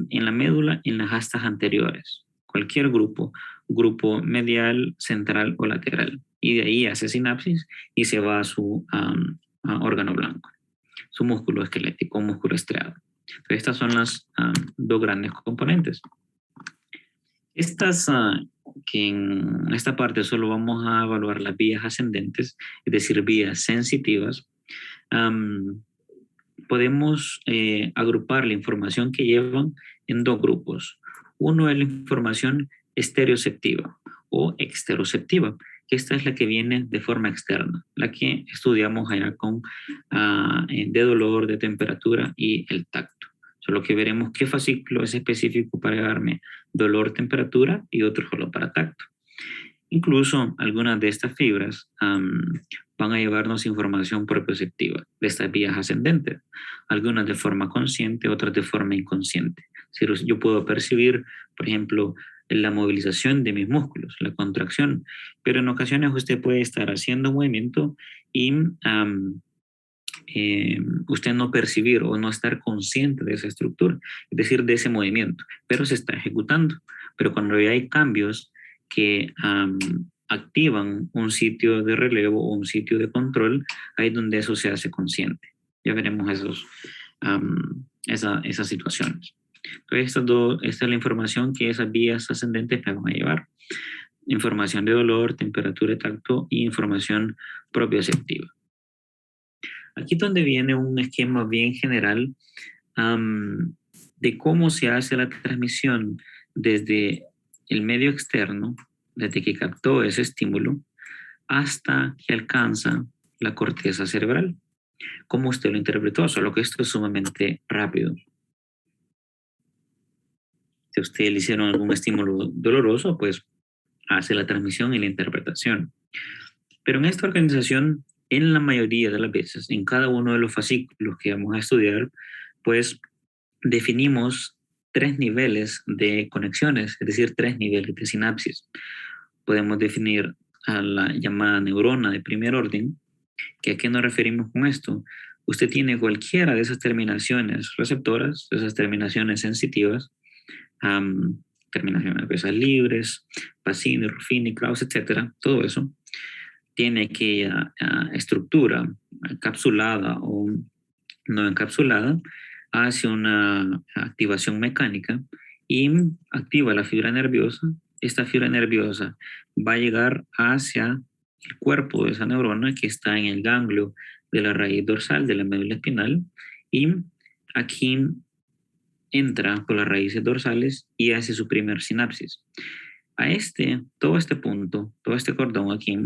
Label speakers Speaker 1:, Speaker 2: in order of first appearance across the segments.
Speaker 1: en la médula en las astas anteriores. Cualquier grupo medial, central o lateral. Y de ahí hace sinapsis y se va a su a órgano blanco, su músculo esquelético, músculo estriado. Entonces, estas son las dos grandes componentes. Que en esta parte solo vamos a evaluar las vías ascendentes, es decir, vías sensitivas. Podemos agrupar la información que llevan en dos grupos. Uno es la información estereoceptiva o exteroceptiva, que esta es la que viene de forma externa, la que estudiamos allá con de dolor, de temperatura y el tacto. Solo que veremos qué fascículo es específico para darme dolor, temperatura y otro solo para tacto. Incluso algunas de estas fibras van a llevarnos información propioceptiva de estas vías ascendentes, algunas de forma consciente, otras de forma inconsciente. Si yo puedo percibir, por ejemplo, la movilización de mis músculos, la contracción, pero en ocasiones usted puede estar haciendo movimiento y usted no percibir o no estar consciente de esa estructura, es decir, de ese movimiento, pero se está ejecutando. Pero cuando ya hay cambios que activan un sitio de relevo o un sitio de control, ahí es donde eso se hace consciente. Ya veremos esas situaciones. Entonces, esta es la información que esas vías ascendentes me van a llevar. Información de dolor, temperatura, tacto y información propioceptiva. Aquí es donde viene un esquema bien general de cómo se hace la transmisión desde el medio externo, desde que captó ese estímulo, hasta que alcanza la corteza cerebral. ¿Cómo usted lo interpretó? Solo que esto es sumamente rápido. Si a usted le hicieron algún estímulo doloroso, pues hace la transmisión y la interpretación. Pero en esta organización, en la mayoría de las veces, en cada uno de los fascículos que vamos a estudiar, pues definimos 3 niveles de conexiones, es decir, 3 niveles de sinapsis. Podemos definir a la llamada neurona de primer orden, que ¿a qué nos referimos con esto? Usted tiene cualquiera de esas terminaciones receptoras, de esas terminaciones sensitivas, terminaciones nerviosas libres, Pacini, Ruffini, Krauss, etcétera, todo eso tiene aquella estructura encapsulada o no encapsulada hace una activación mecánica y activa la fibra nerviosa. Esta fibra nerviosa va a llegar hacia el cuerpo de esa neurona que está en el ganglio de la raíz dorsal de la médula espinal y aquí entra por las raíces dorsales y hace su primer sinapsis. Todo este punto, todo este cordón aquí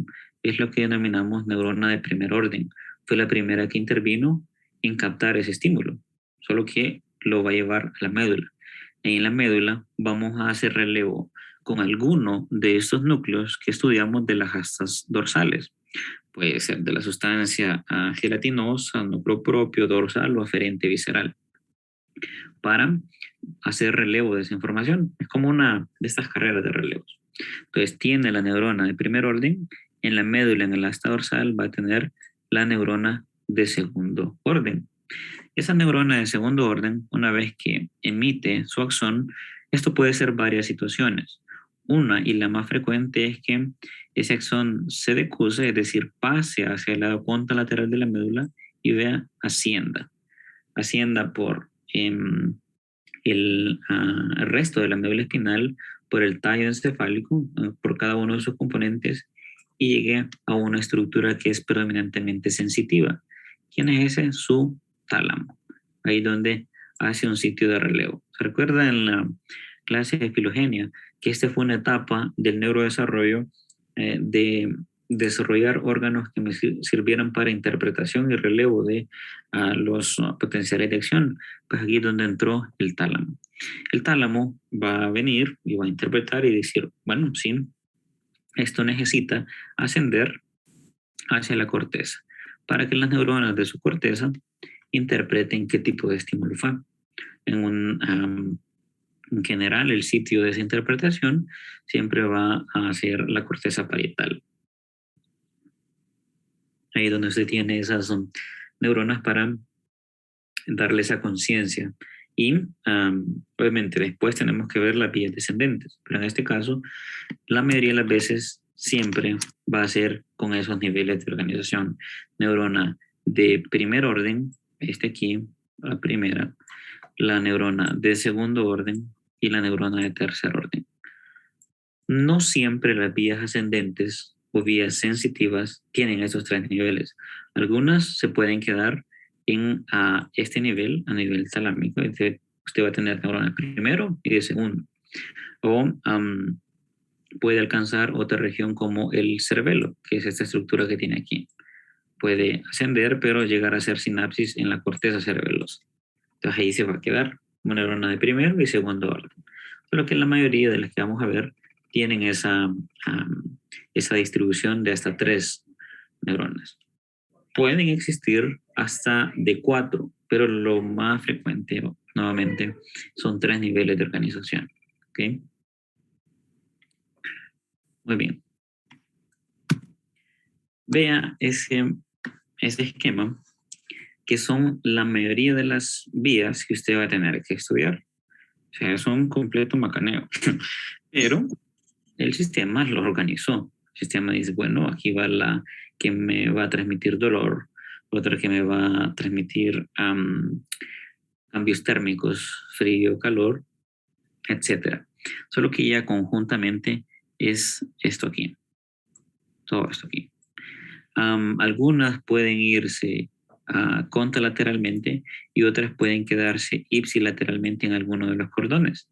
Speaker 1: es lo que denominamos neurona de primer orden. Fue la primera que intervino en captar ese estímulo, solo que lo va a llevar a la médula. En la médula vamos a hacer relevo con alguno de estos núcleos que estudiamos de las astas dorsales. Puede ser de la sustancia gelatinosa, núcleo propio, dorsal o aferente visceral, para hacer relevo de esa información. Es como una de estas carreras de relevos. Entonces tiene la neurona de primer orden, en la médula, en el asta dorsal, va a tener la neurona de segundo orden. Esa neurona de segundo orden, una vez que emite su axón, esto puede ser varias situaciones. Una y la más frecuente es que ese axón se decuse, es decir, pase hacia la punta lateral de la médula y vea ascienda por el resto de la médula espinal, por el tallo encefálico, por cada uno de sus componentes, y llegue a una estructura que es predominantemente sensitiva. ¿Quién es ese? Su tálamo. Ahí donde hace un sitio de relevo. ¿Se recuerda en la clase de filogenia que esta fue una etapa del neurodesarrollo de desarrollar órganos que me sirvieran para interpretación y relevo de los potenciales de acción? Pues aquí es donde entró el tálamo. El tálamo va a venir y va a interpretar y decir, bueno, sí, esto necesita ascender hacia la corteza para que las neuronas de su corteza interpreten qué tipo de estímulo fue. En general, el sitio de esa interpretación siempre va a ser la corteza parietal. Ahí donde usted tiene esas neuronas para darle esa conciencia Y obviamente después tenemos que ver las vías descendentes, pero en este caso la mayoría de las veces siempre va a ser con esos niveles de organización. Neurona de primer orden, aquí, la primera, la neurona de segundo orden y la neurona de tercer orden. No siempre las vías ascendentes o vías sensitivas tienen esos tres niveles. Algunas se pueden quedar en este nivel, a nivel talámico. Usted va a tener neurona de primero y de segundo. O puede alcanzar otra región como el cerebelo, que es esta estructura que tiene aquí. Puede ascender, pero llegar a hacer sinapsis en la corteza cerebelosa. Entonces ahí se va a quedar una neurona de primero y segundo orden. Solo que la mayoría de las que vamos a ver tienen esa distribución de hasta 3 neuronas. Pueden existir hasta de 4, pero lo más frecuente, nuevamente, son 3 niveles de organización. ¿Okay? Muy bien. Vea ese esquema, que son la mayoría de las vías que usted va a tener que estudiar. O sea, es un completo macaneo. Pero el sistema lo organizó. El sistema dice, bueno, aquí va la que me va a transmitir dolor, otra que me va a transmitir cambios térmicos, frío, calor, etc. Solo que ya conjuntamente es esto aquí, todo esto aquí. Algunas pueden irse contralateralmente y otras pueden quedarse ipsilateralmente en alguno de los cordones.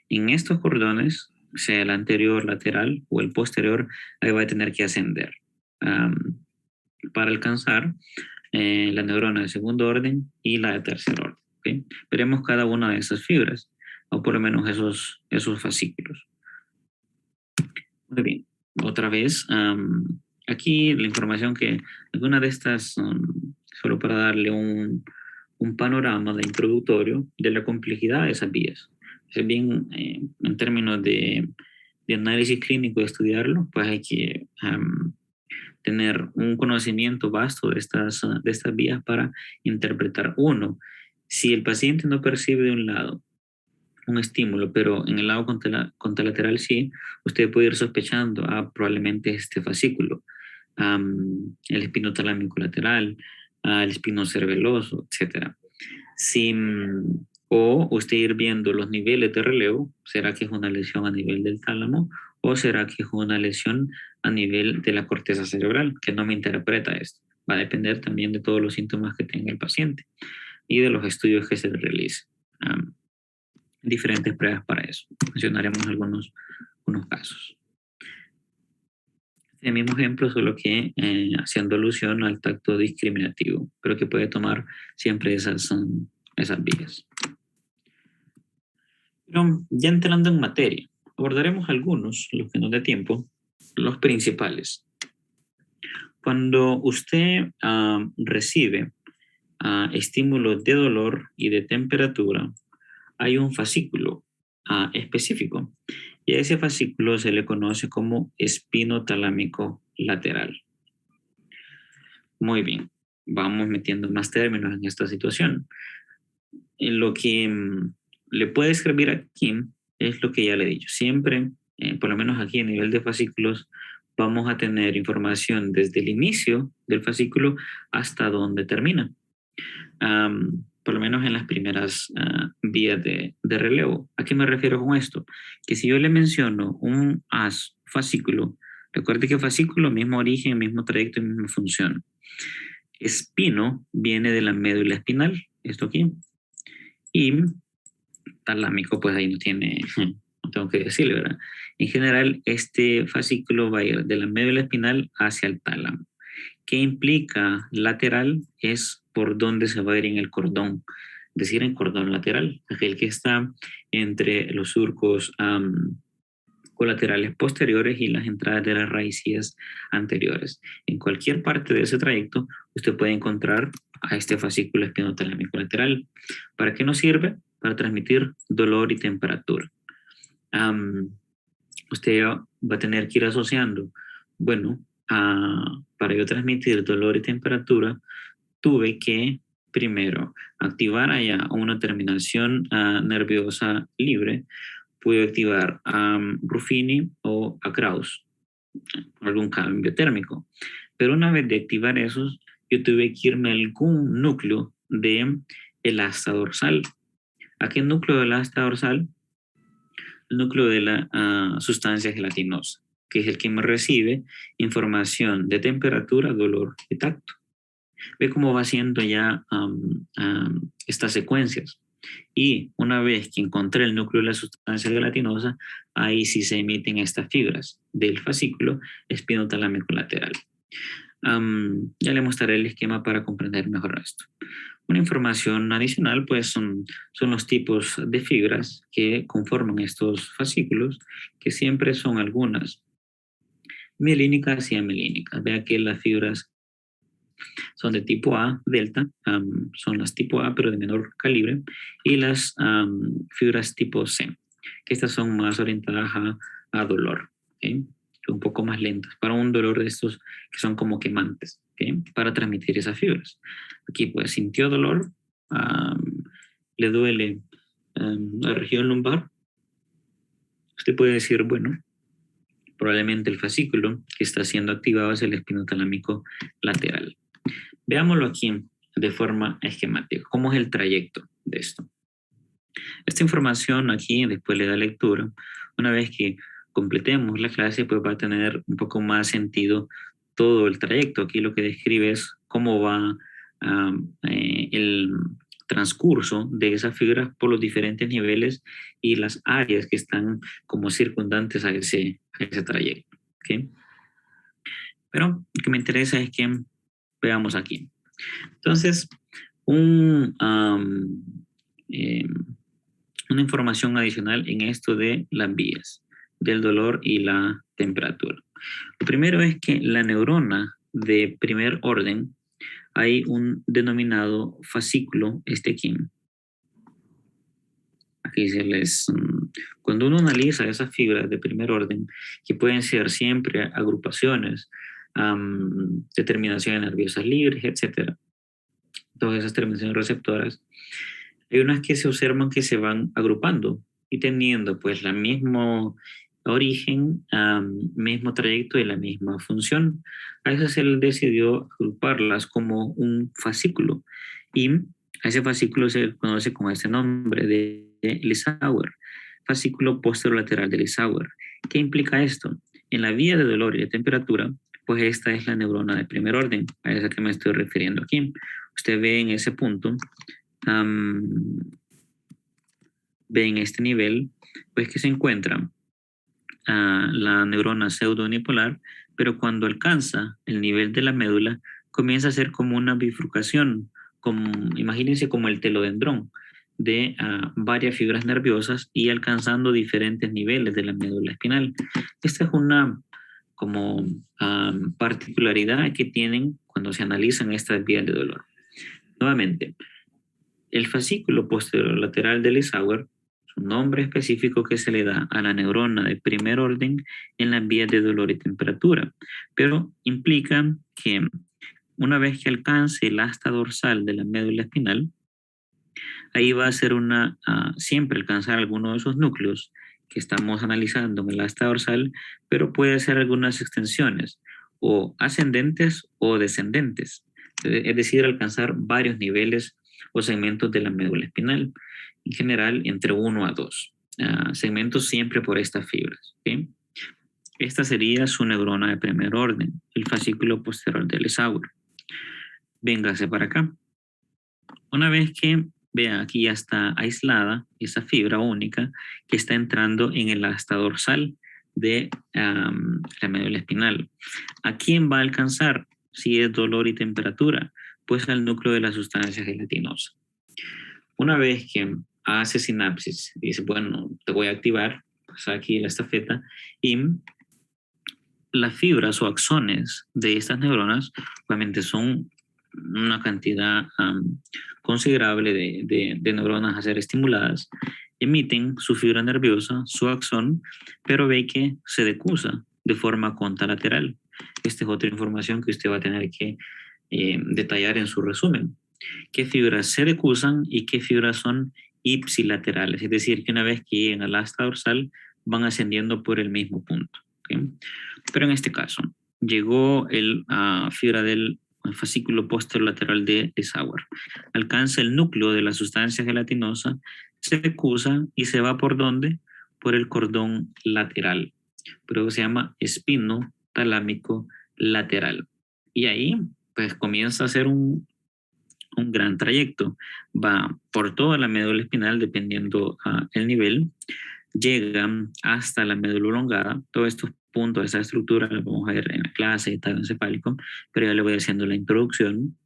Speaker 1: En estos cordones, sea el anterior, lateral o el posterior, ahí va a tener que ascender para alcanzar la neurona de segundo orden y la de tercer orden. ¿Okay? Veremos cada una de esas fibras, o por lo menos esos fascículos. Muy bien. Otra vez, aquí la información que alguna de estas, solo para darle un panorama de introductorio de la complejidad de esas vías. Es bien, en términos de análisis clínico, de estudiarlo, pues hay que tener un conocimiento vasto de estas vías para interpretar. Uno, si el paciente no percibe de un lado un estímulo, pero en el lado contralateral sí, usted puede ir sospechando, probablemente este fascículo, el espinotalámico lateral, el espinocerebeloso, etc. Si, o usted ir viendo los niveles de relevo, ¿será que es una lesión a nivel del tálamo o será que es una lesión a nivel de la corteza cerebral? Que no me interpreta esto. Va a depender también de todos los síntomas que tenga el paciente y de los estudios que se le realicen. Diferentes pruebas para eso. Mencionaremos algunos casos. El mismo ejemplo, solo que haciendo alusión al tacto discriminativo, pero que puede tomar siempre esas vías. Pero ya entrando en materia, abordaremos algunos, los que nos dé tiempo, los principales. Cuando usted recibe estímulos de dolor y de temperatura, hay un fascículo específico y a ese fascículo se le conoce como espinotalámico lateral. Muy bien, vamos metiendo más términos en esta situación. Lo que le puede escribir aquí es lo que ya le he dicho. Siempre, por lo menos aquí a nivel de fascículos, vamos a tener información desde el inicio del fascículo hasta donde termina. Por lo menos en las primeras vías de relevo. ¿A qué me refiero con esto? Que si yo le menciono un fascículo, recuerde que fascículo, mismo origen, mismo trayecto y misma función. Espino viene de la médula espinal, esto aquí. Y talámico, pues ahí no tengo que decirle, ¿verdad? En general, este fascículo va a ir de la médula espinal hacia el tálamo. ¿Qué implica lateral? Es por dónde se va a ir en el cordón, es decir, en cordón lateral, aquel que está entre los surcos colaterales posteriores y las entradas de las raíces anteriores. En cualquier parte de ese trayecto, usted puede encontrar a este fascículo espinotalámico lateral. ¿Para qué nos sirve? Para transmitir dolor y temperatura. Usted va a tener que ir asociando, bueno, para yo transmitir dolor y temperatura, tuve que primero activar allá una terminación nerviosa libre, puedo activar a Ruffini o a Krauss, algún cambio térmico. Pero una vez de activar esos, yo tuve que irme a algún núcleo de el asta dorsal. ¿A qué núcleo del asta dorsal? El núcleo de la sustancia gelatinosa, que es el que me recibe información de temperatura, dolor y tacto. Ve cómo va haciendo ya estas secuencias. Y una vez que encontré el núcleo de la sustancia gelatinosa, ahí sí se emiten estas fibras del fascículo espinotalámico lateral. Ya le mostraré el esquema para comprender mejor esto. Una información adicional, pues, son los tipos de fibras que conforman estos fascículos, que siempre son algunas mielínicas y amielínicas. Vea que las fibras son de tipo A, delta, son las tipo A, pero de menor calibre, y las fibras tipo C, que estas son más orientadas a dolor, ¿okay? Un poco más lentas, para un dolor de estos que son como quemantes, ¿okay? Para transmitir esas fibras. Aquí pues sintió dolor, le duele la región lumbar, usted puede decir, bueno, probablemente el fascículo que está siendo activado es el espinotalámico lateral. Veámoslo aquí de forma esquemática. ¿Cómo es el trayecto de esto? Esta información aquí después le da lectura. Una vez que completemos la clase, pues va a tener un poco más sentido todo el trayecto. Aquí lo que describe es cómo va el transcurso de esas fibras por los diferentes niveles y las áreas que están como circundantes a ese trayecto. ¿Okay? Pero lo que me interesa es que veamos aquí. Entonces, eh, una información adicional en esto de las vías del dolor y la temperatura. Lo primero es que la neurona de primer orden, hay un denominado fascículo aquí. Aquí se les, cuando uno analiza esas fibras de primer orden, que pueden ser siempre agrupaciones, determinaciones nerviosas libres, etcétera, todas esas terminaciones receptoras, hay unas que se observan que se van agrupando y teniendo pues la mismo origen, mismo trayecto y la misma función. A eso se le decidió agruparlas como un fascículo y a ese fascículo se conoce con este nombre de Lissauer, fascículo posterolateral de Lissauer. ¿Qué implica esto? En la vía de dolor y de temperatura, pues esta es la neurona de primer orden, a esa que me estoy refiriendo aquí. Usted ve en ese punto, ve en este nivel, pues que se encuentra la neurona pseudounipolar, pero cuando alcanza el nivel de la médula, comienza a ser como una bifurcación, como, imagínense como el telodendrón de varias fibras nerviosas y alcanzando diferentes niveles de la médula espinal. Esta es una como particularidad que tienen cuando se analizan estas vías de dolor. Nuevamente, el fascículo posterolateral de Lissauer es un nombre específico que se le da a la neurona de primer orden en las vías de dolor y temperatura, pero implica que una vez que alcance el asta dorsal de la médula espinal, ahí va a ser siempre alcanzar alguno de esos núcleos que estamos analizando en el asta dorsal, pero puede hacer algunas extensiones o ascendentes o descendentes, es decir, alcanzar varios niveles o segmentos de la médula espinal, en general entre 1 a 2 segmentos siempre por estas fibras. ¿Okay? Esta sería su neurona de primer orden, el fascículo posterior de Lissauer. Véngase para acá. Una vez que vea aquí ya está aislada esa fibra única que está entrando en el asta dorsal de la médula espinal. ¿A quién va a alcanzar si es dolor y temperatura? Pues al núcleo de la sustancia gelatinosa. Una vez que hace sinapsis, dice, bueno, te voy a activar, pues aquí la estafeta, y las fibras o axones de estas neuronas, obviamente son una cantidad considerable de neuronas a ser estimuladas, emiten su fibra nerviosa, su axón, pero ve que se decusa de forma contralateral. Esta es otra información que usted va a tener que detallar en su resumen. qué fibras se decusan y qué fibras son ipsilaterales, es decir, que una vez que lleguen al asta dorsal van ascendiendo por el mismo punto. ¿Okay? Pero en este caso, llegó fibra del fascículo posterolateral de Sauer, alcanza el núcleo de la sustancia gelatinosa, se decusa y se va ¿por dónde? Por el cordón lateral, pero se llama espino talámico lateral. Y ahí pues comienza a ser un gran trayecto. Va por toda la médula espinal dependiendo el nivel, llega hasta la médula oblongada. Todos estos puntos de esa estructura los vamos a ver en la clase de tallo encefálico, pero ya le voy haciendo la introducción.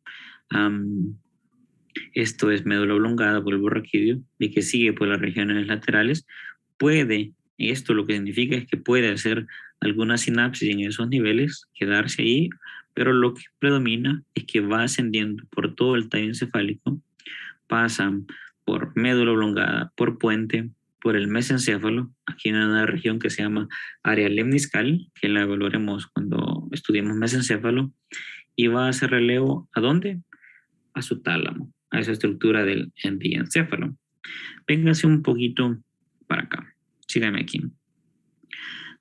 Speaker 1: Esto es médula oblongada por el borraquidio y que sigue por las regiones laterales. Esto lo que significa es que puede hacer alguna sinapsis en esos niveles, quedarse ahí, pero lo que predomina es que va ascendiendo por todo el tallo encefálico, pasan por médula oblongada, por puente, por el mesencéfalo, aquí en una región que se llama área lemniscal, que la evaluaremos cuando estudiemos mesencéfalo, y va a hacer relevo ¿a dónde? A su tálamo, a esa estructura del diencéfalo. Véngase un poquito para acá, síganme aquí.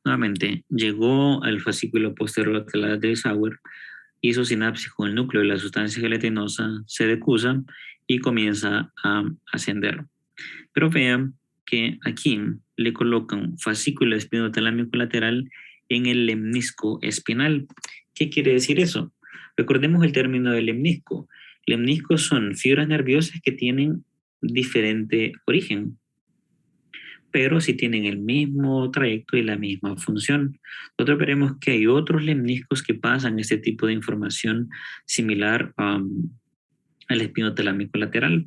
Speaker 1: Nuevamente, llegó al fascículo posterolateral de Sauer, hizo sinapsis con el núcleo de la sustancia gelatinosa, se decusa y comienza a ascender. Pero vean que aquí le colocan fascículo espinotalámico lateral en el lemnisco espinal. ¿Qué quiere decir eso? Recordemos el término de lemnisco. Lemniscos son fibras nerviosas que tienen diferente origen, pero sí tienen el mismo trayecto y la misma función. Nosotros veremos que hay otros lemniscos que pasan este tipo de información similar al espinotalámico lateral.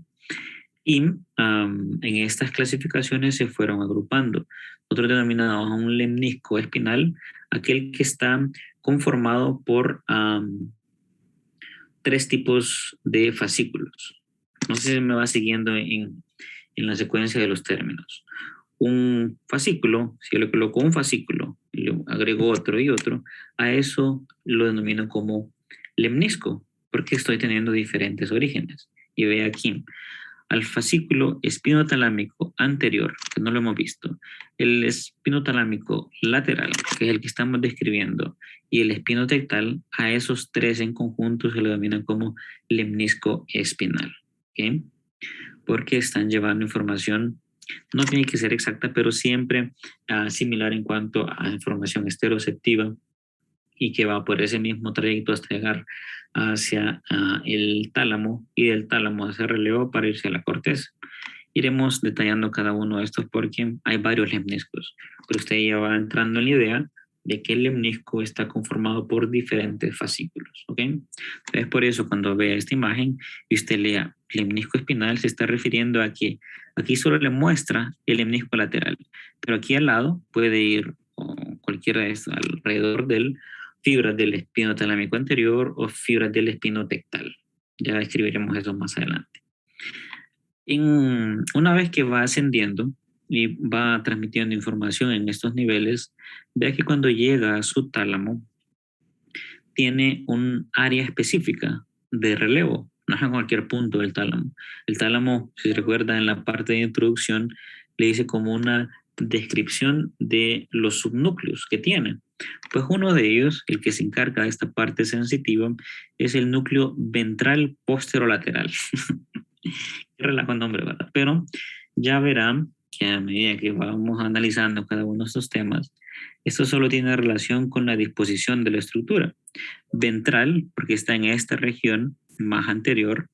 Speaker 1: Y en estas clasificaciones se fueron agrupando. Nosotros denominamos a un lemnisco espinal aquel que está conformado por 3 tipos de fascículos. No sé si me va siguiendo en la secuencia de los términos. Un fascículo, si yo le coloco un fascículo y le agrego otro y otro, a eso lo denomino como lemnisco, porque estoy teniendo diferentes orígenes. Y ve aquí, al fascículo espinotalámico anterior, que no lo hemos visto, el espinotalámico lateral, que es el que estamos describiendo, y el espinotectal, a esos 3 en conjunto se le denomina como lemnisco espinal. ¿Okay? Porque están llevando información, no tiene que ser exacta, pero siempre similar en cuanto a información estereoceptiva y que va por ese mismo trayecto hasta llegar hacia el tálamo y del tálamo hacia el relevo para irse a la corteza. Iremos detallando cada uno de estos porque hay varios lemniscos, pero usted ya va entrando en la idea de que el lemnisco está conformado por diferentes fascículos, ¿ok? Entonces, por eso cuando vea esta imagen y usted lea lemnisco espinal, se está refiriendo a que aquí solo le muestra el lemnisco lateral, pero aquí al lado puede ir cualquiera de estos alrededor del fibras del espinotalámico anterior o fibras del espinotectal. Ya describiremos eso más adelante. Una vez que va ascendiendo y va transmitiendo información en estos niveles, vea que cuando llega a su tálamo, tiene un área específica de relevo, no es en cualquier punto del tálamo. El tálamo, si se recuerda en la parte de introducción, le dice como una descripción de los subnúcleos que tiene. Pues uno de ellos, el que se encarga de esta parte sensitiva, es el núcleo ventral posterolateral. Qué relajo el nombre, ¿verdad? Pero ya verán que a medida que vamos analizando cada uno de estos temas, esto solo tiene relación con la disposición de la estructura. Ventral, porque está en esta región más anterior,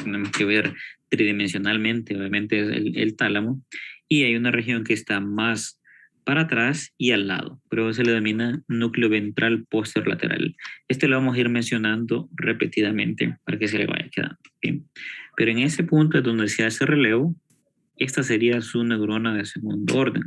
Speaker 1: tenemos que ver tridimensionalmente, obviamente es el tálamo, y hay una región que está más para atrás y al lado, pero se le denomina núcleo ventral posterolateral. Este lo vamos a ir mencionando repetidamente para que se le vaya quedando. ¿Sí? Pero en ese punto es donde se hace relevo, esta sería su neurona de segundo orden.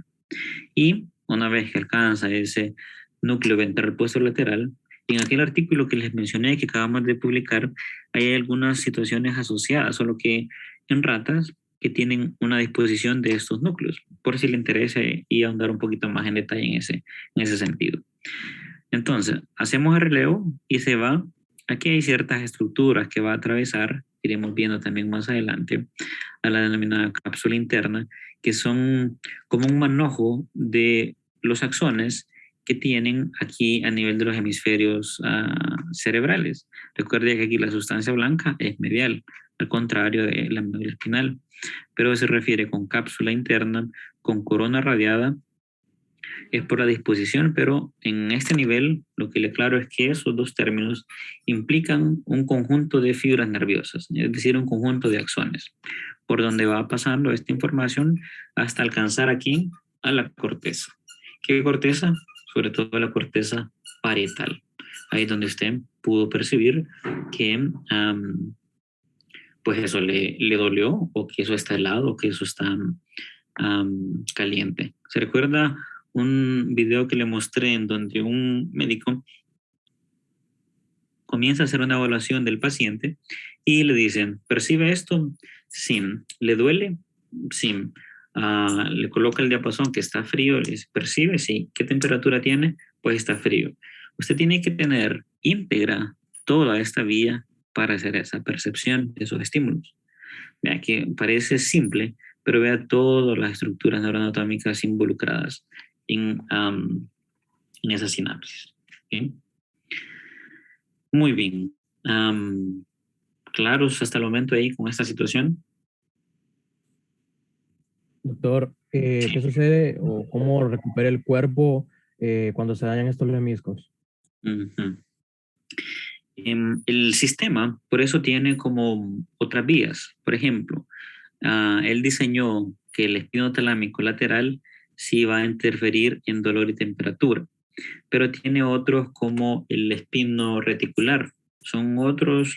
Speaker 1: Y una vez que alcanza ese núcleo ventral posterolateral, en aquel artículo que les mencioné que acabamos de publicar, hay algunas situaciones asociadas, solo que en ratas que tienen una disposición de estos núcleos, por si le interesa y ahondar un poquito más en detalle en ese sentido. Entonces, hacemos el relevo y se va. Aquí hay ciertas estructuras que va a atravesar iremos viendo también más adelante, a la denominada cápsula interna, que son como un manojo de los axones que tienen aquí a nivel de los hemisferios cerebrales. Recuerde que aquí la sustancia blanca es medial, al contrario de la médula espinal, pero se refiere con cápsula interna, con corona radiada, es por la disposición, pero en este nivel lo que le aclaro es que esos dos términos implican un conjunto de fibras nerviosas, es decir, un conjunto de axones, por donde va pasando esta información hasta alcanzar aquí a la corteza. ¿Qué corteza? Sobre todo la corteza parietal. Ahí es donde usted pudo percibir que pues eso le dolió, o que eso está helado, o que eso está caliente. ¿Se recuerda un video que le mostré en donde un médico comienza a hacer una evaluación del paciente y le dicen, ¿percibe esto? Sí. ¿Le duele? Sí. Le coloca el diapasón que está frío, le dice, ¿percibe? Sí. ¿Qué temperatura tiene? Pues está frío. Usted tiene que tener íntegra toda esta vía para hacer esa percepción de esos estímulos. Vea que parece simple, pero vea todas las estructuras neuroanatómicas involucradas en esa sinapsis. ¿Okay? Muy bien. ¿Claros hasta el momento ahí con esta situación?
Speaker 2: Doctor, ¿qué sucede o cómo recupera el cuerpo cuando se dañan estos lemniscos?
Speaker 1: Uh-huh. El sistema, por eso tiene como otras vías. Por ejemplo, él diseñó que el espino talámico lateral sí va a interferir en dolor y temperatura, pero tiene otros como el espino reticular. Son otros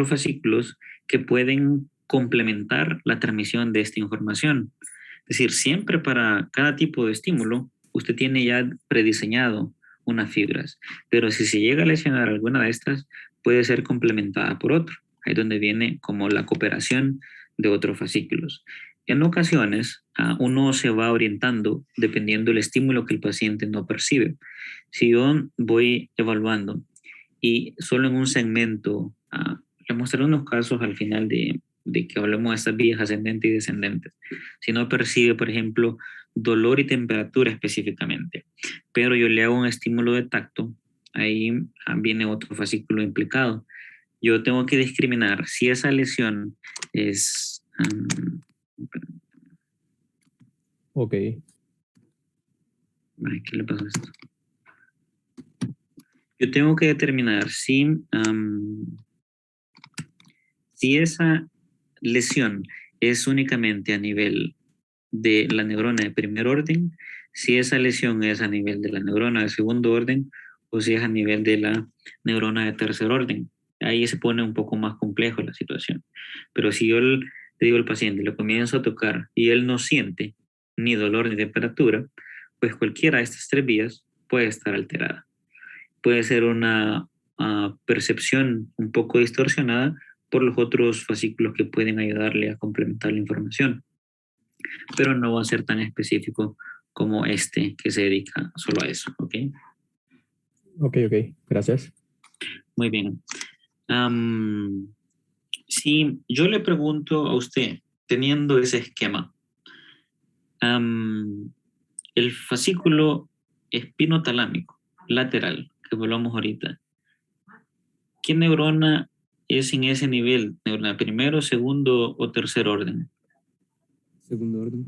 Speaker 1: fascículos que pueden complementar la transmisión de esta información. Es decir, siempre para cada tipo de estímulo, usted tiene ya prediseñado unas fibras, pero si se llega a lesionar alguna de estas, puede ser complementada por otro. Ahí es donde viene como la cooperación de otros fascículos. En ocasiones, uno se va orientando dependiendo del estímulo que el paciente no percibe. Si yo voy evaluando y solo en un segmento, le mostraré unos casos al final de que hablemos de estas vías ascendentes y descendentes. Si no percibe, por ejemplo, dolor y temperatura específicamente, pero yo le hago un estímulo de tacto, ahí viene otro fascículo implicado. Yo tengo que discriminar si esa lesión es...
Speaker 2: Ok.
Speaker 1: ¿Qué le pasa a esto? Yo tengo que determinar si esa lesión es únicamente a nivel de la neurona de primer orden, si esa lesión es a nivel de la neurona de segundo orden, o si es a nivel de la neurona de tercer orden. Ahí se pone un poco más complejo la situación. Pero si yo le digo al paciente, lo comienzo a tocar y él no siente ni dolor ni temperatura, pues cualquiera de estas tres vías puede estar alterada. Puede ser una percepción un poco distorsionada por los otros fascículos que pueden ayudarle a complementar la información, pero no va a ser tan específico como este que se dedica solo a eso, ¿ok?
Speaker 2: Ok, gracias.
Speaker 1: Muy bien. Si yo le pregunto a usted, teniendo ese esquema, el fascículo espinotalámico lateral, que hablamos ahorita, ¿qué neurona es en ese nivel? ¿Neurona primero, segundo o tercer orden?
Speaker 3: Segundo orden.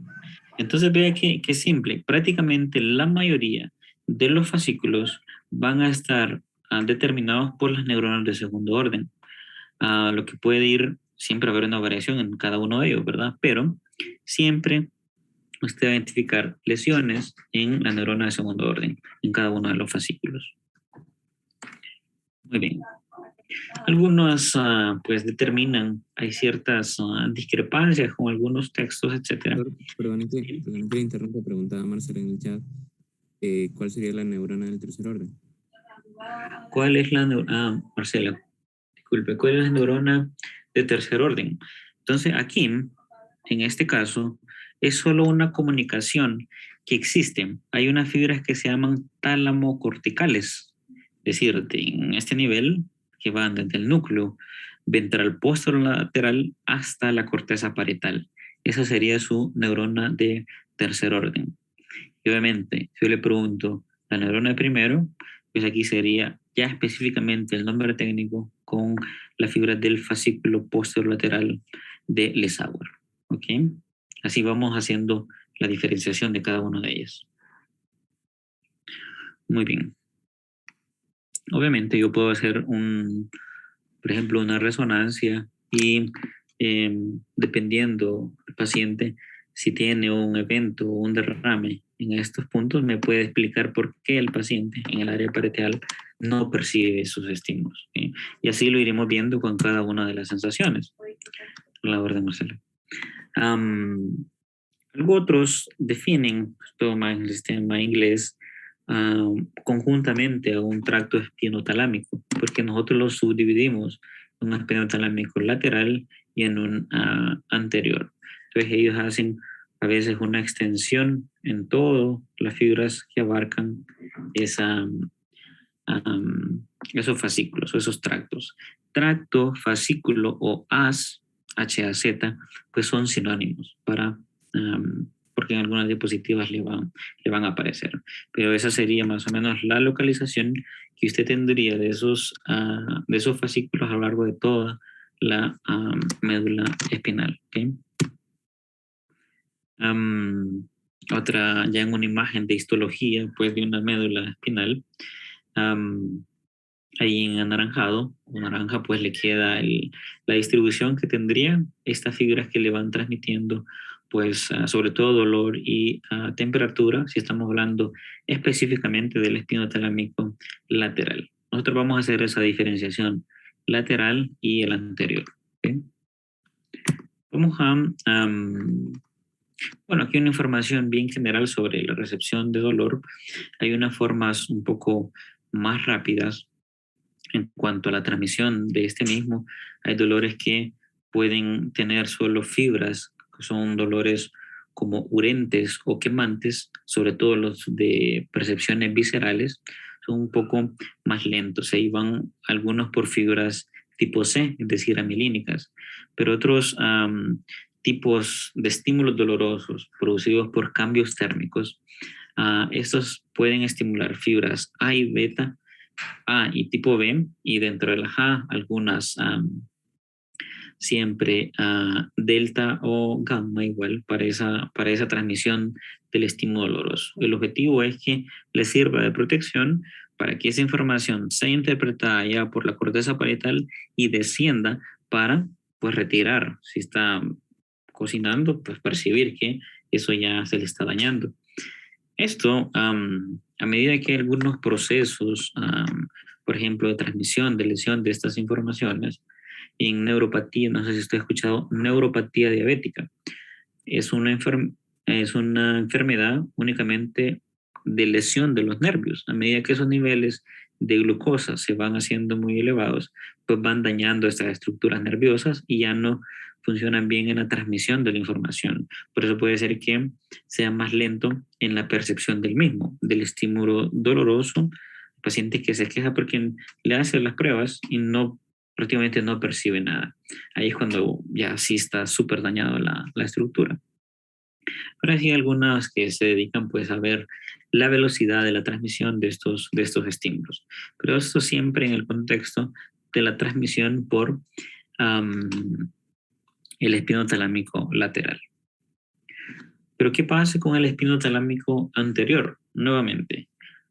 Speaker 1: Entonces vea que simple. Prácticamente la mayoría de los fascículos van a estar determinados por las neuronas de segundo orden. Lo que puede ir, siempre a haber una variación en cada uno de ellos, ¿verdad? Pero siempre usted va a identificar lesiones en la neurona de segundo orden, en cada uno de los fascículos. Muy bien. Algunos pues determinan, hay ciertas discrepancias con algunos textos, etcétera.
Speaker 3: Perdón que le interrumpa, preguntaba Marcela en el chat, ¿cuál sería la neurona del tercer orden?
Speaker 1: ¿Cuál es la neurona? Marcela, disculpe, ¿cuál es la neurona de tercer orden? Entonces aquí, en este caso, es solo una comunicación que existe. Hay unas fibras que se llaman tálamo corticales, es decir, en este nivel que van desde el núcleo ventral posterolateral hasta la corteza parietal. Esa sería su neurona de tercer orden. Y obviamente, si yo le pregunto la neurona de primero, pues aquí sería ya específicamente el nombre técnico con la fibra del fascículo posterolateral de Lissauer. ¿Ok? Así vamos haciendo la diferenciación de cada una de ellas. Muy bien. Obviamente yo puedo hacer por ejemplo, una resonancia y dependiendo del paciente, si tiene un evento o un derrame en estos puntos, me puede explicar por qué el paciente en el área parietal no percibe esos estímulos. ¿Sí? Y así lo iremos viendo con cada una de las sensaciones. La orden, Marcelo. Algo otros definen, todo más en el sistema inglés, conjuntamente a un tracto espinotalámico, porque nosotros lo subdividimos en un espinotalámico lateral y en un anterior. Entonces ellos hacen a veces una extensión en todas las fibras que abarcan esos fascículos o esos tractos. Tracto, fascículo o HAZ, pues son sinónimos para porque en algunas diapositivas le van a aparecer. Pero esa sería más o menos la localización que usted tendría de esos fascículos a lo largo de toda la médula espinal. ¿Okay? Otra, ya en una imagen de histología, pues de una médula espinal, ahí en anaranjado, o naranja, pues le queda la distribución que tendría estas fibras que le van transmitiendo, pues sobre todo dolor y temperatura, si estamos hablando específicamente del espinotalámico lateral. Nosotros vamos a hacer esa diferenciación lateral y el anterior. ¿Okay? Vamos bueno, aquí una información bien general sobre la recepción de dolor. Hay unas formas un poco más rápidas en cuanto a la transmisión de este mismo. Hay dolores que pueden tener solo fibras, que son dolores como urentes o quemantes, sobre todo los de percepciones viscerales, son un poco más lentos. Ahí van algunos por fibras tipo C, es decir, amilínicas, pero otros tipos de estímulos dolorosos producidos por cambios térmicos, estos pueden estimular fibras A y beta, A y tipo B, y dentro de la A algunas siempre delta o gamma igual para esa transmisión del estímulo doloroso. El objetivo es que le sirva de protección para que esa información sea interpretada ya por la corteza parietal y descienda para pues retirar, si está cocinando, pues percibir que eso ya se le está dañando. Esto, a medida que algunos procesos, por ejemplo, de transmisión, de lesión de estas informaciones, en neuropatía, no sé si usted ha escuchado, neuropatía diabética, es una enfermedad únicamente de lesión de los nervios. A medida que esos niveles de glucosa se van haciendo muy elevados, pues van dañando estas estructuras nerviosas y ya no funcionan bien en la transmisión de la información. Por eso puede ser que sea más lento en la percepción del mismo, del estímulo doloroso. El paciente que se queja porque le hacen las pruebas y prácticamente no percibe nada. Ahí es cuando ya sí está súper dañado la estructura. Pero hay algunas que se dedican pues a ver la velocidad de la transmisión de estos estímulos. Pero esto siempre en el contexto de la transmisión por el espinotalámico lateral. Pero ¿qué pasa con el espinotalámico anterior? Nuevamente,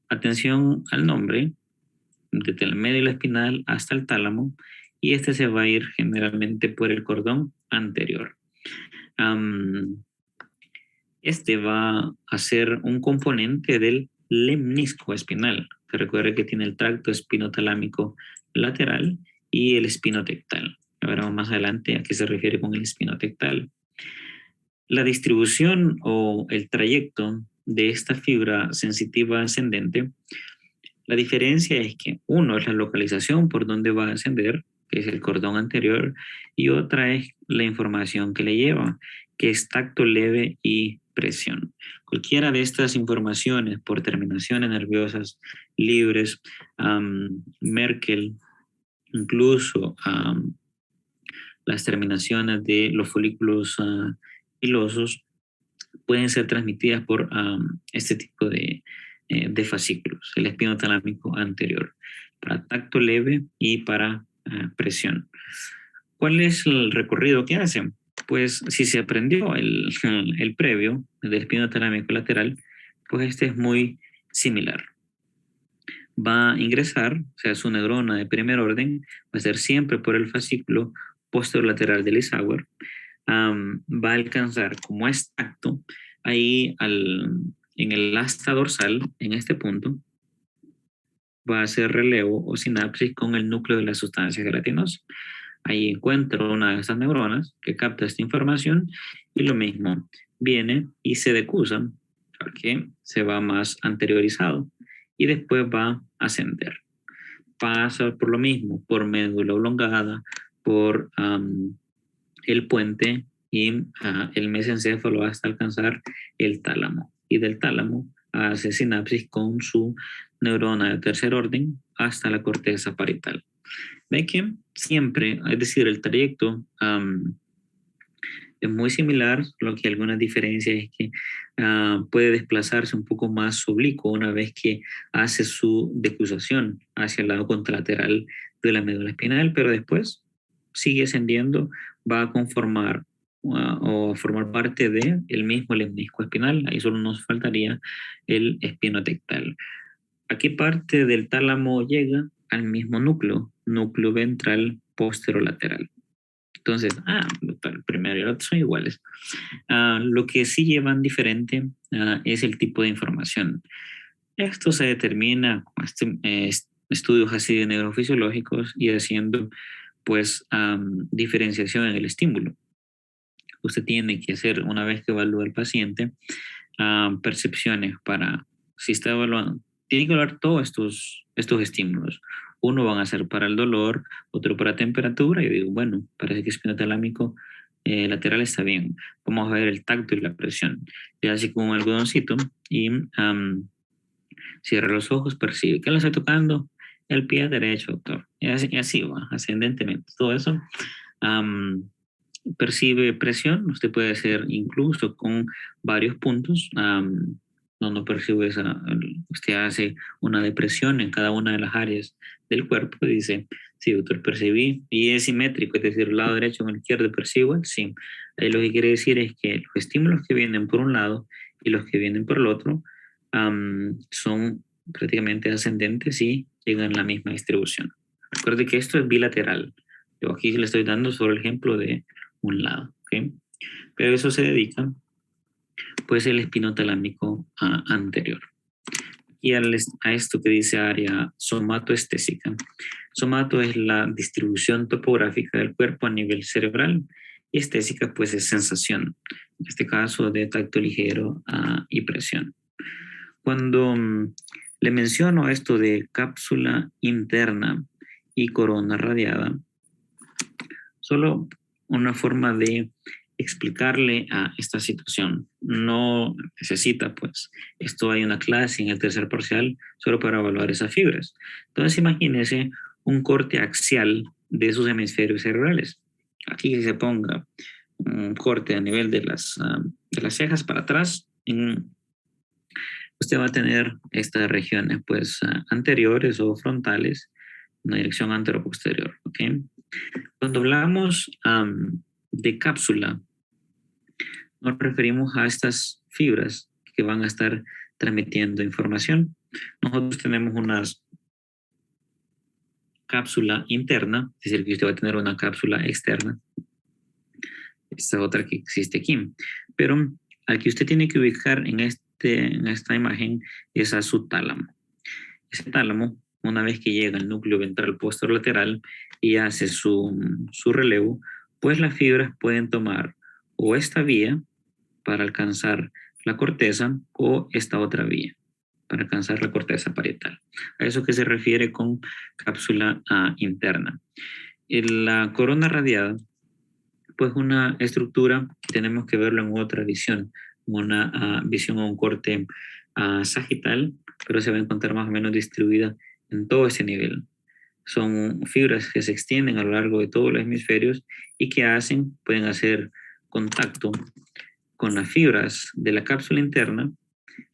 Speaker 1: atención al nombre, desde la médula espinal hasta el tálamo, y este se va a ir generalmente por el cordón anterior. Este va a ser un componente del lemnisco espinal, que recuerde que tiene el tracto espinotalámico lateral y el espinotectal. Veremos más adelante a qué se refiere con el espinotectal. La distribución o el trayecto de esta fibra sensitiva ascendente, la diferencia es que uno es la localización por donde va a ascender, que es el cordón anterior, y otra es la información que le lleva, que es tacto leve y presión. Cualquiera de estas informaciones por terminaciones nerviosas libres, Merkel, incluso las terminaciones de los folículos pilosos pueden ser transmitidas por este tipo de fascículos, el espino talámico anterior, para tacto leve y para presión. ¿Cuál es el recorrido que hacen? Pues si se aprendió el previo del espino talámico lateral, pues este es muy similar. Va a ingresar, o sea, su neurona de primer orden, va a ser siempre por el fascículo posterolateral del Isauer. Va a alcanzar, como es tacto, ahí en el asta dorsal, en este punto, va a hacer relevo o sinapsis con el núcleo de la sustancia gelatinosa. Ahí encuentro una de esas neuronas que capta esta información y lo mismo, viene y se decusa porque se va más anteriorizado y después va a ascender. Pasa por lo mismo, por médula oblongada, por el puente y el mesencéfalo hasta alcanzar el tálamo. Y del tálamo hace sinapsis con su neurona de tercer orden hasta la corteza parietal. Ve que siempre, es decir, el trayecto es muy similar, lo que algunas diferencias es que puede desplazarse un poco más oblicuo una vez que hace su decusación hacia el lado contralateral de la médula espinal, pero después sigue ascendiendo, va a conformar o formar parte de el mismo lemnisco espinal. Ahí solo nos faltaría el espinotectal. ¿A qué parte del tálamo llega? Al mismo núcleo ventral posterolateral. Entonces, el primero y el otro son iguales. Lo que sí llevan diferente es el tipo de información. Esto se determina con estudios así de neurofisiológicos y haciendo pues diferenciación en el estímulo. Usted tiene que hacer, una vez que evalúa al paciente, percepciones para, si está evaluando, tiene que evaluar todos estos estímulos. Uno van a ser para el dolor, otro para temperatura, y digo, bueno, parece que espinotalámico lateral está bien. Vamos a ver el tacto y la presión. Le hace con un algodoncito y cierra los ojos, percibe. ¿Qué le estoy tocando? El pie derecho, doctor. Y así va, ascendentemente. Todo eso percibe presión. Usted puede hacer incluso con varios puntos. No percibe usted hace una depresión en cada una de las áreas del cuerpo y dice, sí, doctor, percibí, y es simétrico, es decir, el lado derecho con el izquierdo percibo, sí. Ahí lo que quiere decir es que los estímulos que vienen por un lado y los que vienen por el otro son prácticamente ascendentes y llegan a la misma distribución. Recuerde que esto es bilateral. Yo aquí le estoy dando solo el ejemplo de un lado, ¿ok? Pero eso se dedica pues el espinotalámico anterior. Y a esto que dice área somatoestésica. Somato es la distribución topográfica del cuerpo a nivel cerebral y estésica pues es sensación, en este caso de tacto ligero y presión. Cuando le menciono esto de cápsula interna y corona radiada, solo una forma de explicarle a esta situación. No necesita, pues, esto hay una clase en el tercer parcial solo para evaluar esas fibras. Entonces, imagínese un corte axial de esos hemisferios cerebrales. Aquí se ponga un corte a nivel de las cejas para atrás. Usted va a tener estas regiones, pues, anteriores o frontales, una dirección antero-posterior, ¿ok? Cuando hablamos de cápsula, nos referimos a estas fibras que van a estar transmitiendo información. Nosotros tenemos una cápsula interna, es decir, que usted va a tener una cápsula externa. Esta otra que existe aquí. Pero al que usted tiene que ubicar en esta imagen es a su tálamo. Ese tálamo, una vez que llega al núcleo ventral posterolateral y hace su relevo, pues las fibras pueden tomar o esta vía para alcanzar la corteza o esta otra vía para alcanzar la corteza parietal. A eso que se refiere con cápsula interna. En la corona radiada, pues una estructura, tenemos que verlo en otra visión, una visión o un corte sagital, pero se va a encontrar más o menos distribuida en todo ese nivel. Son fibras que se extienden a lo largo de todos los hemisferios y que pueden hacer contacto con las fibras de la cápsula interna,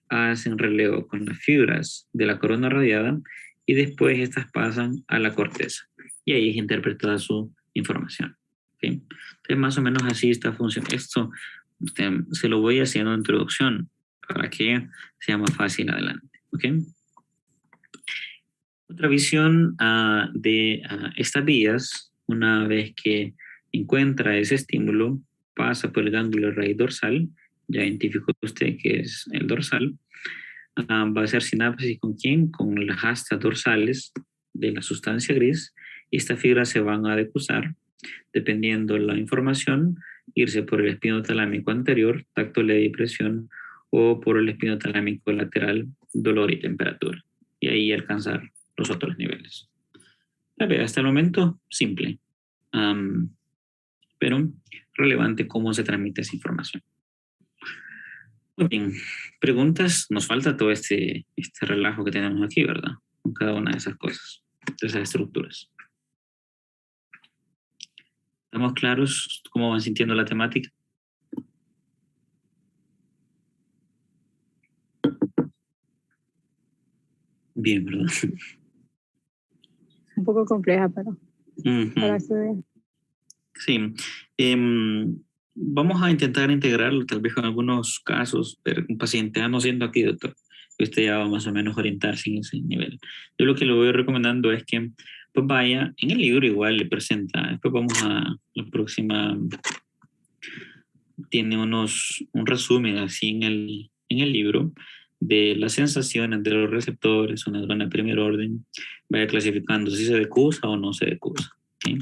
Speaker 1: hacen relevo con las fibras de la corona radiada y después estas pasan a la corteza. Y ahí es interpretada su información. ¿Okay? Entonces, más o menos así está funcionando. Esto se lo voy haciendo en introducción para que sea más fácil adelante. ¿Okay? Otra visión de estas vías, una vez que encuentra ese estímulo, pasa por el ganglio raíz dorsal, ya identificó usted que es el dorsal, va a hacer sinapsis con quién, con las astas dorsales de la sustancia gris, y estas fibras se van a decusar, dependiendo de la información, irse por el espinotalámico anterior, tacto leve y presión, o por el espinotalámico lateral, dolor y temperatura, y ahí alcanzar los otros niveles. Hasta el momento, simple, pero relevante cómo se transmite esa información. Muy bien, preguntas. Nos falta todo este relajo que tenemos aquí, ¿verdad? Con cada una de esas cosas, de esas estructuras. ¿Estamos claros cómo van sintiendo la temática? Bien, ¿verdad?
Speaker 4: Un poco compleja, pero para estudiar.
Speaker 1: Sí. Vamos a intentar integrarlo, tal vez con algunos casos, pero un paciente, no siendo aquí, doctor, que usted ya va más o menos a orientarse en ese nivel. Yo lo que le voy recomendando es que pues vaya, en el libro igual le presenta, después vamos a la próxima, tiene un resumen así en el libro de las sensaciones de los receptores, una neurona de primer orden, vaya clasificando si se decusa o no se decusa. ¿Sí?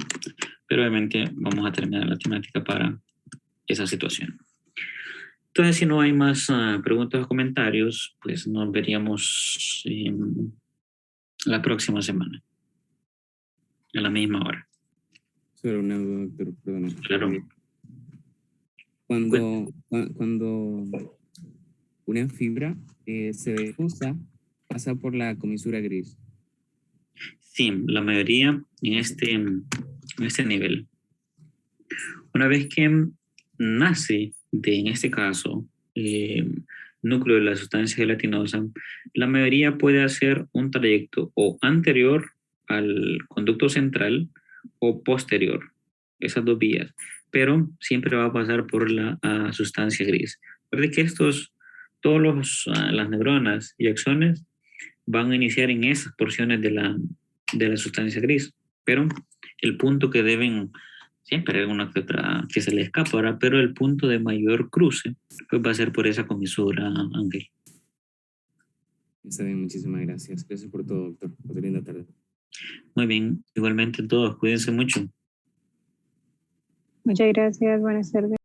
Speaker 1: Pero obviamente vamos a terminar la temática para esa situación. Entonces, si no hay más preguntas o comentarios, pues nos veríamos la próxima semana, a la misma hora.
Speaker 3: Solo una duda, doctor, perdón.
Speaker 1: Claro.
Speaker 3: Cuando una fibra se decusa, pasa por la comisura gris.
Speaker 1: Sí, la mayoría en este nivel. Una vez que nace en este caso, núcleo de la sustancia gelatinosa, la mayoría puede hacer un trayecto o anterior al conducto central o posterior, esas dos vías, pero siempre va a pasar por la sustancia gris. Recuerde que todas las neuronas y axones van a iniciar en esas porciones de la sustancia gris, pero el punto que deben, siempre hay una que otra que se le escapará, pero el punto de mayor cruce pues va a ser por esa comisura, Ángel.
Speaker 3: Está bien, muchísimas gracias. Gracias por todo, doctor. Por linda tarde.
Speaker 1: Muy bien, igualmente todos, cuídense mucho.
Speaker 4: Muchas gracias, buenas tardes.